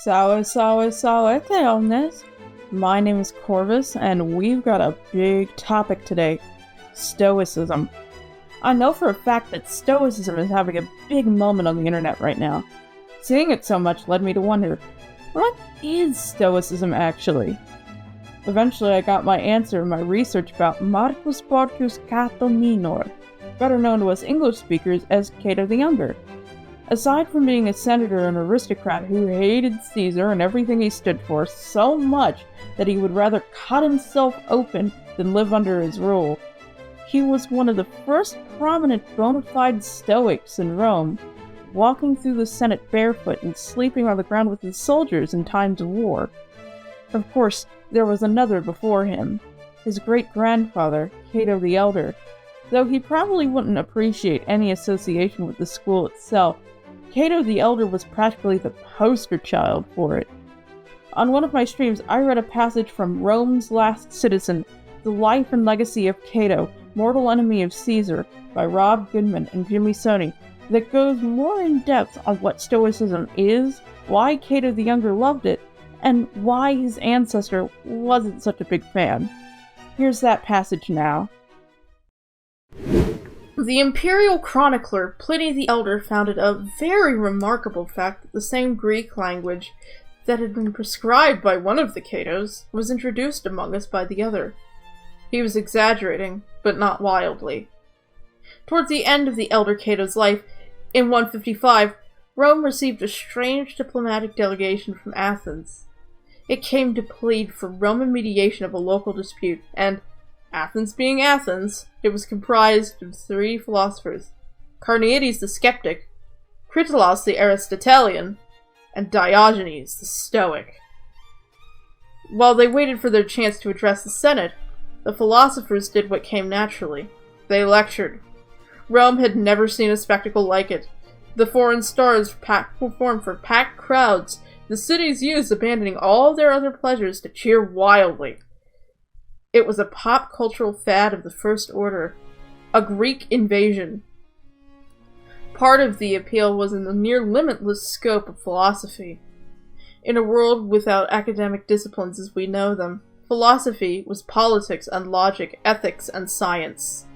¿Qué onda? My name is Corvus, and we've got a big topic today: stoicism. I know for a fact that stoicism is having a big moment on the internet right now. Seeing it so much led me to wonder, what is stoicism actually? Eventually I got my answer in my research about Marcus Porcius Cato Minor, better known to us English speakers as Cato the Younger. Aside from being a senator and aristocrat who hated Caesar and everything he stood for so much that he would rather cut himself open than live under his rule, he was one of the first prominent bona fide Stoics in Rome, walking through the Senate barefoot and sleeping on the ground with his soldiers in times of war. Of course, there was another before him, his great-grandfather, Cato the Elder, though he probably wouldn't appreciate any association with the school itself. Cato the Elder was practically the poster child for it. On one of my streams, I read a passage from Rome's Last Citizen, The Life and Legacy of Cato, Mortal Enemy of Caesar, by Rob Goodman and Jimmy Soni, that goes more in depth on what Stoicism is, why Cato the Younger loved it, and why his ancestor wasn't such a big fan. Here's that passage now. The imperial chronicler Pliny the Elder found it a very remarkable fact that the same Greek language that had been prescribed by one of the Catos was introduced among us by the other. He was exaggerating, but not wildly. Towards the end of the Elder Cato's life, in 155, Rome received a strange diplomatic delegation from Athens. It came to plead for Roman mediation of a local dispute, and, Athens being Athens, it was comprised of three philosophers: Carneades the skeptic, Critolaus the Aristotelian, and Diogenes the Stoic. While they waited for their chance to address the Senate, the philosophers did what came naturally. They lectured. Rome had never seen a spectacle like it. The foreign stars performed for packed crowds, the city's youths abandoning all their other pleasures to cheer wildly. It was a pop cultural fad of the first order, a Greek invasion. Part of the appeal was in the near limitless scope of philosophy. In a world without academic disciplines as we know them, philosophy was politics and logic, ethics and science.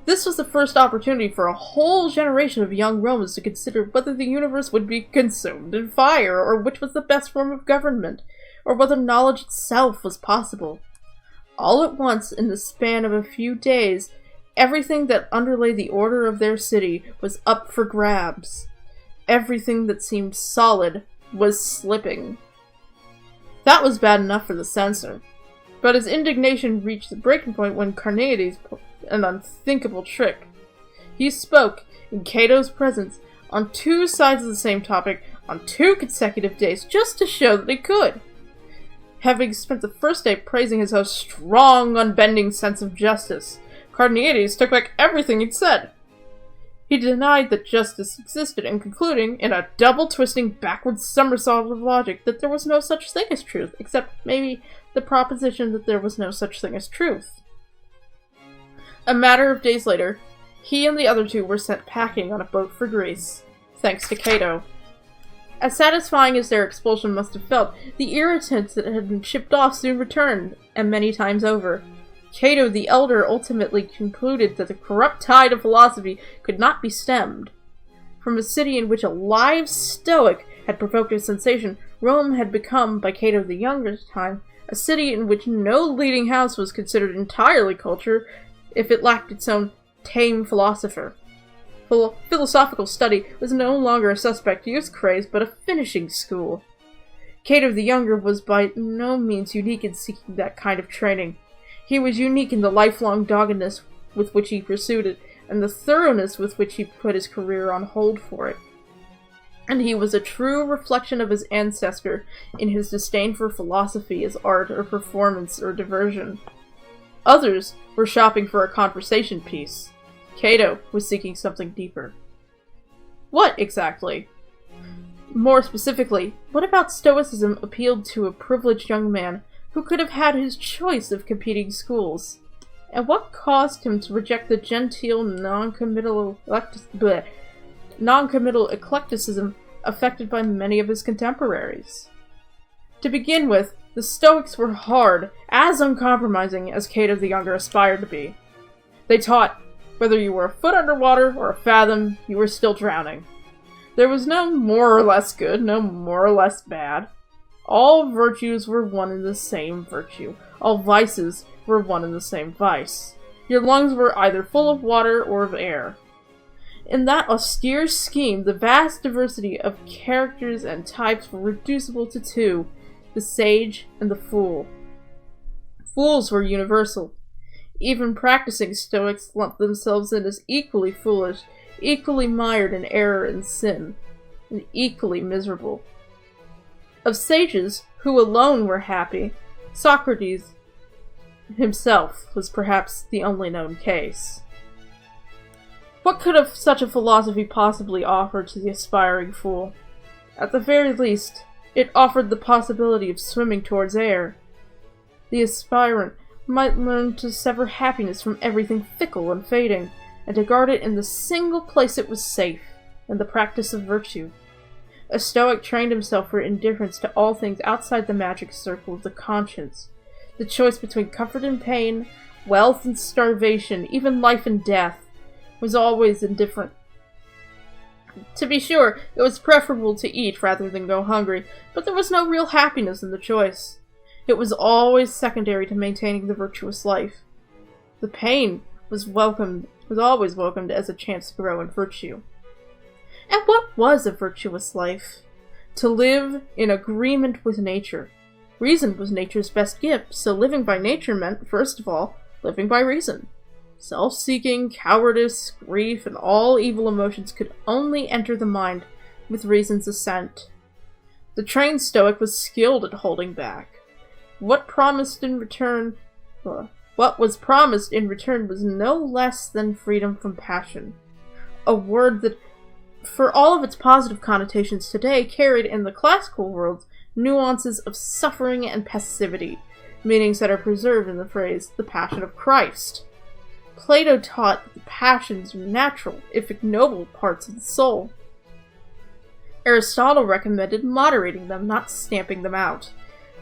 This was the first opportunity for a whole generation of young Romans to consider whether the universe would be consumed in fire, or which was the best form of government, or whether knowledge itself was possible. All at once, in the span of a few days, everything that underlay the order of their city was up for grabs. Everything that seemed solid was slipping. That was bad enough for the censor, but his indignation reached the breaking point when Carneades pulled an unthinkable trick. He spoke, in Cato's presence, on two sides of the same topic, on 2 consecutive days, just to show that he could. Having spent the first day praising his host's strong, unbending sense of justice, Carneades took back everything he'd said. He denied that justice existed, and concluding, in a double-twisting, backward somersault of logic, that there was no such thing as truth, except maybe the proposition that there was no such thing as truth. A matter of days later, he and the other two were sent packing on a boat for Greece, thanks to Cato. As satisfying as their expulsion must have felt, the irritants that had been shipped off soon returned, and many times over. Cato the Elder ultimately concluded that the corrupt tide of philosophy could not be stemmed. From a city in which a live Stoic had provoked a sensation, Rome had become, by Cato the Younger's time, a city in which no leading house was considered entirely culture if it lacked its own tame philosopher. Philosophical study was no longer a suspect youth craze, but a finishing school. Cato the Younger was by no means unique in seeking that kind of training. He was unique in the lifelong doggedness with which he pursued it, and the thoroughness with which he put his career on hold for it. And he was a true reflection of his ancestor in his disdain for philosophy as art or performance or diversion. Others were shopping for a conversation piece. Cato was seeking something deeper. What, exactly? More specifically, what about Stoicism appealed to a privileged young man who could have had his choice of competing schools? And what caused him to reject the genteel, non-committal eclecticism affected by many of his contemporaries. To begin with, the Stoics were hard, as uncompromising as Cato the Younger aspired to be. They taught, whether you were a foot underwater or a fathom, you were still drowning. There was no more or less good, no more or less bad. All virtues were one and the same virtue. All vices were one and the same vice. Your lungs were either full of water or of air. In that austere scheme, the vast diversity of characters and types were reducible to two: the sage and the fool. Fools were universal. Even practicing Stoics lumped themselves in as equally foolish, equally mired in error and sin, and equally miserable. Of sages, who alone were happy, Socrates himself was perhaps the only known case. What could such a philosophy possibly offer to the aspiring fool? At the very least, it offered the possibility of swimming towards air. The aspirant might learn to sever happiness from everything fickle and fading, and to guard it in the single place it was safe, in the practice of virtue. A Stoic trained himself for indifference to all things outside the magic circle of the conscience. The choice between comfort and pain, wealth and starvation, even life and death, was always indifferent. To be sure, it was preferable to eat rather than go hungry, but there was no real happiness in the choice. It was always secondary to maintaining the virtuous life. The pain was always welcomed as a chance to grow in virtue. And what was a virtuous life? To live in agreement with nature. Reason was nature's best gift, so living by nature meant, first of all, living by reason. Self-seeking, cowardice, grief, and all evil emotions could only enter the mind with reason's assent. The trained Stoic was skilled at holding back. What was promised in return was no less than freedom from passion. A word that, for all of its positive connotations today, carried in the classical world nuances of suffering and passivity, meanings that are preserved in the phrase, the passion of Christ. Plato taught that the passions were natural, if ignoble, parts of the soul. Aristotle recommended moderating them, not stamping them out.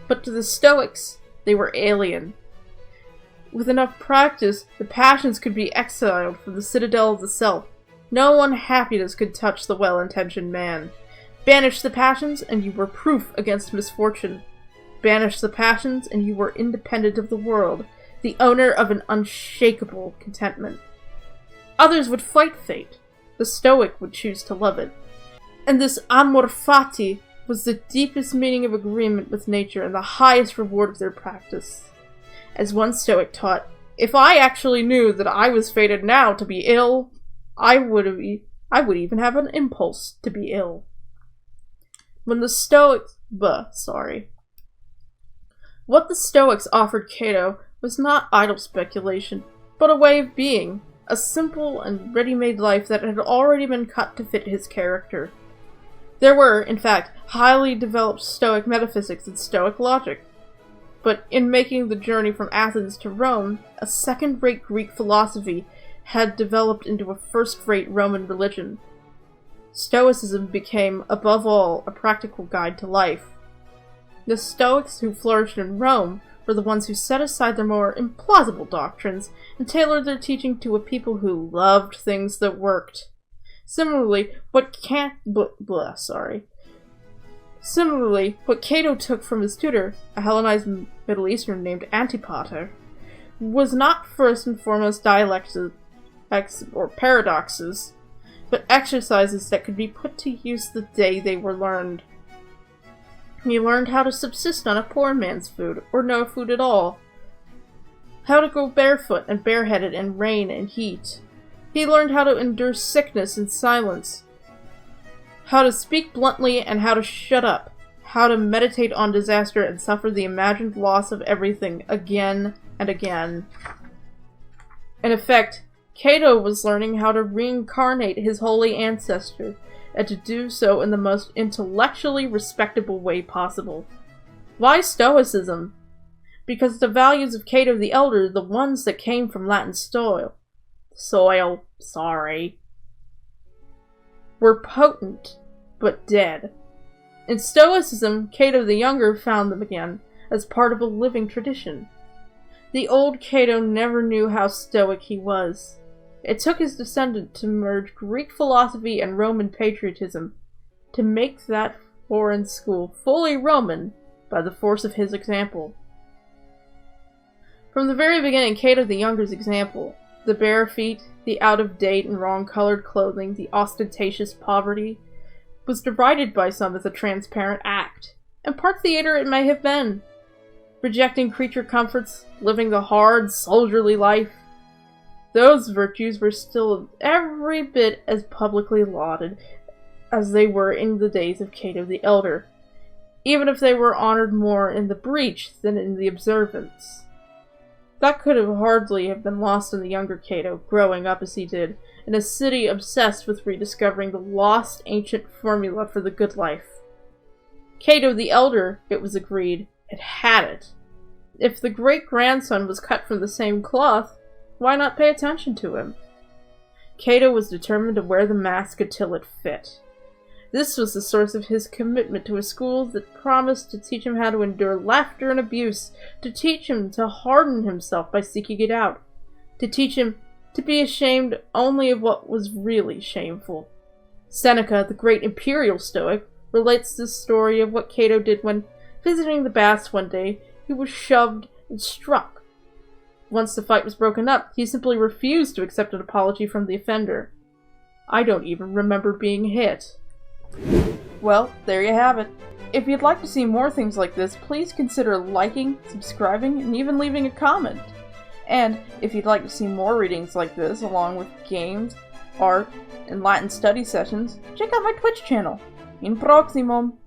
But to the Stoics, they were alien. With enough practice, the passions could be exiled from the citadel of the self. No unhappiness could touch the well-intentioned man. Banish the passions, and you were proof against misfortune. Banish the passions, and you were independent of the world, the owner of an unshakable contentment. Others would fight fate. The Stoic would choose to love it. And this amor fati was the deepest meaning of agreement with nature and the highest reward of their practice. As one Stoic taught, if I actually knew that I was fated now to be ill, I would even have an impulse to be ill. What the Stoics offered Cato was not idle speculation, but a way of being, a simple and ready-made life that had already been cut to fit his character. There were, in fact, highly developed Stoic metaphysics and Stoic logic. But in making the journey from Athens to Rome, a second-rate Greek philosophy had developed into a first-rate Roman religion. Stoicism became, above all, a practical guide to life. The Stoics who flourished in Rome were the ones who set aside their more implausible doctrines and tailored their teaching to a people who loved things that worked. Similarly, what Cato took from his tutor, a Hellenized Middle Eastern named Antipater, was not first and foremost dialectics or paradoxes, but exercises that could be put to use the day they were learned. He learned how to subsist on a poor man's food, or no food at all. How to go barefoot and bareheaded in rain and heat. He learned how to endure sickness in silence. How to speak bluntly and how to shut up. How to meditate on disaster and suffer the imagined loss of everything again and again. In effect, Cato was learning how to reincarnate his holy ancestor, and to do so in the most intellectually respectable way possible. Why Stoicism? Because the values of Cato the Elder, the ones that came from Latin were potent, but dead. In Stoicism, Cato the Younger found them again, as part of a living tradition. The old Cato never knew how stoic he was. It took his descendant to merge Greek philosophy and Roman patriotism, to make that foreign school fully Roman by the force of his example. From the very beginning, Cato the Younger's example, the bare feet, the out-of-date and wrong-colored clothing, the ostentatious poverty, was derided by some as a transparent act, and part theater it may have been. Rejecting creature comforts, living the hard, soldierly life, those virtues were still every bit as publicly lauded as they were in the days of Cato the Elder, even if they were honored more in the breach than in the observance. That could have hardly have been lost on the younger Cato, growing up as he did, in a city obsessed with rediscovering the lost ancient formula for the good life. Cato the Elder, it was agreed, had it. If the great-grandson was cut from the same cloth, why not pay attention to him? Cato was determined to wear the mask until it fit. This was the source of his commitment to a school that promised to teach him how to endure laughter and abuse, to teach him to harden himself by seeking it out, to teach him to be ashamed only of what was really shameful. Seneca, the great imperial Stoic, relates the story of what Cato did when, visiting the baths one day, he was shoved and struck. Once the fight was broken up, he simply refused to accept an apology from the offender. I don't even remember being hit. Well, there you have it. If you'd like to see more things like this, please consider liking, subscribing, and even leaving a comment. And if you'd like to see more readings like this, along with games, art, and Latin study sessions, check out my Twitch channel. In proximum!